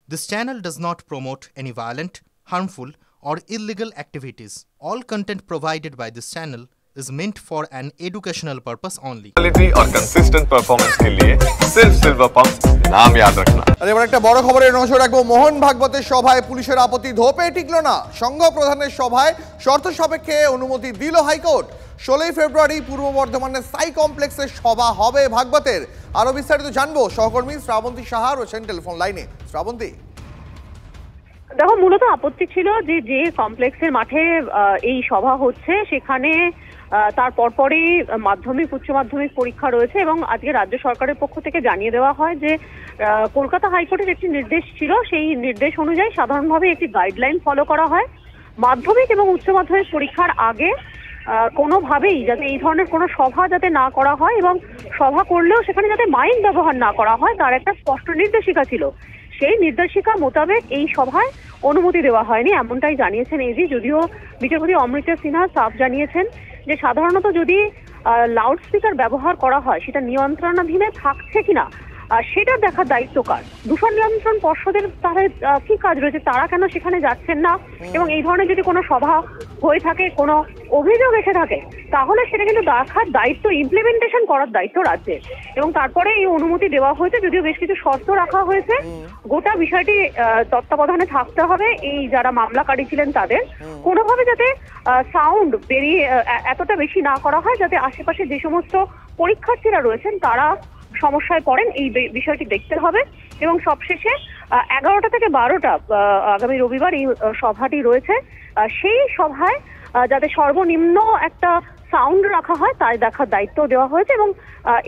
This channel does not promote any violent, harmful, or illegal activities. All content provided by this channel is meant for an educational purpose only. Quality और consistent performance के लिए सिर्फ silver pump नाम याद रखना। আর এবার একটা বড় খবরের নজর রাখবো। মোহন ভাগবতের সভায় পুলিশের আপত্তি ধোপে টিকলো না। সংঘ প্রধানের সভায় শর্ত সাপেক্ষে অনুমতি দিল হাইকোর্ট। 16 ফেব্রুয়ারি পূর্ব বর্ধমানের সাই কমপ্লেক্সে সভা হবে ভাগবতের। আরো বিস্তারিত জানবো, সহকর্মী শ্রাবন্তী সাহা রয়েছেন টেলিফোন লাইনে। শ্রাবন্তী, দেখো, মূলত আপত্তি ছিল যে কমপ্লেক্সের মাঠে এই সভা হচ্ছে সেখানে তার পরপরই মাধ্যমিক উচ্চ মাধ্যমিক পরীক্ষা রয়েছে এবং আজকে রাজ্য সরকারের পক্ষ থেকে জানিয়ে দেওয়া হয় যে কলকাতা হাইকোর্টের একটি নির্দেশ ছিল, সেই নির্দেশ অনুযায়ী সাধারণভাবে একটি গাইডলাইন ফলো করা হয়। মাধ্যমিক এবং উচ্চ মাধ্যমিক পরীক্ষার আগে কোনোভাবেই যাতে এই ধরনের কোনো সভা যাতে না করা হয় এবং সভা করলেও সেখানে যাতে মাইক ব্যবহার না করা হয় তার একটা স্পষ্ট নির্দেশিকা ছিল। সেই নির্দেশিকা মোতাবেক এই সভায় অনুমতি দেওয়া হয়নি, এমনটাই জানিয়েছেন এজি। যদিও বিচারপতি অমৃতা সিনহা সাফ জানিয়েছেন যে সাধারণত যদি লাউড স্পিকার ব্যবহার করা হয় সেটা নিয়ন্ত্রণাধীনে থাকছে কিনা সেটা দেখার দায়িত্ব কার। দূষণ নিয়ন্ত্রণ পর্ষদের তারা কি কাজ রয়েছে, তারা কেন সেখানে যাচ্ছেন না? এবং এই ধরনের যদি কোনো সভা হয়ে থাকে, কোনো অভিযোগ এসে থাকে, তাহলে সেটা কিন্তু দেখার দায়িত্ব, ইমপ্লিমেন্টেশন করার দায়িত্ব রাজ্যের। এবং তারপরে এই অনুমতি দেওয়া হয়েছে, যদিও বেশ কিছু শর্ত রাখা হয়েছে। গোটা বিষয়টি তত্ত্বাবধানে থাকতে হবে এই যারা মামলাকারী ছিলেন তাদের, কোনোভাবে যাতে সাউন্ড বেরিয়ে এতটা বেশি না করা হয় যাতে আশেপাশে যে সমস্ত পরীক্ষার্থীরা রয়েছেন তারা সমস্যায় পড়েন, এই বিষয়টি দেখতে হবে। এবং সবশেষে 11টা থেকে 12টা আগামী রবিবার এই সভাটি রয়েছে, সেই সভায় যাতে সর্বনিম্ন একটা সাউন্ড রাখা হয় তাই দেখার দায়িত্ব দেওয়া হয়েছে এবং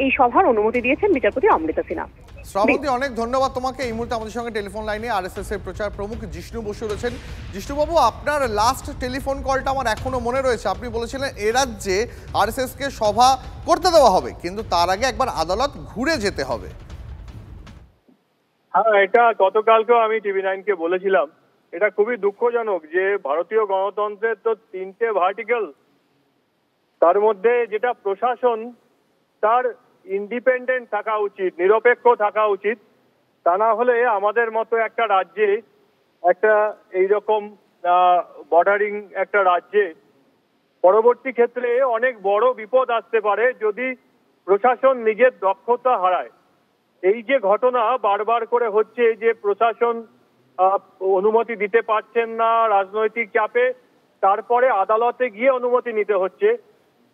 এই সভার অনুমতি দিয়েছেন বিচারপতি অমৃতা সিনহা। শ্রাবন্তী, অনেক ধন্যবাদ তোমাকে। এই মুহূর্তে আমাদের সঙ্গে টেলিফোন লাইনে আরএসএস এর প্রচার প্রমুখ জিষ্ণু বসু রয়েছেন। জিষ্ণুবাবু, আপনার লাস্ট টেলিফোন কলটা আমার এখনো মনে রয়েছে। আপনি বলেছিলেন এ রাজ্যে আরএসএস কে সভা করতে দেওয়া হবে, কিন্তু তার আগে একবার আদালত ঘুরে যেতে হবে। হ্যাঁ, এটা গতকালকেও আমি টিভি9 কে বলেছিলাম। এটা খুবই দুঃখজনক যে ভারতীয় গণতন্ত্রের তো 3টে ভার্টিক্যাল, তার মধ্যে যেটা প্রশাসন তার ইন্ডিপেন্ডেন্ট থাকা উচিত, নিরপেক্ষ থাকা উচিত। তা না হলে আমাদের মতো একটা রাজ্যে, একটা এইরকম বর্ডারিং একটা রাজ্যে পরবর্তী ক্ষেত্রে অনেক বড় বিপদ আসতে পারে যদি প্রশাসন নিজের দক্ষতা হারায়। এই যে ঘটনা বারবার করে হচ্ছে যে প্রশাসন অনুমতি দিতে পারছেন না রাজনৈতিক চাপে, তারপরে আদালতে গিয়ে অনুমতি নিতে হচ্ছে,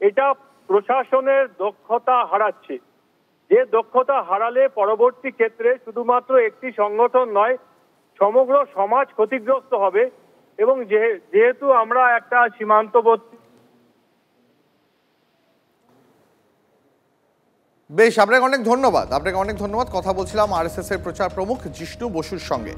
এটা প্রশাসনের দক্ষতা হারাচ্ছে। যে দক্ষতা হারালে পরবর্তী ক্ষেত্রে শুধুমাত্র একটি সংগঠন নয়, সমগ্র সমাজ ক্ষতিগ্রস্ত হবে। এবং যেহেতু আমরা একটা সীমান্তবর্তী। বেশ, আপনাকে অনেক ধন্যবাদ। কথা বলছিলাম আরএসএস এর প্রচার প্রমুখ জিষ্ণু বসুর সঙ্গে।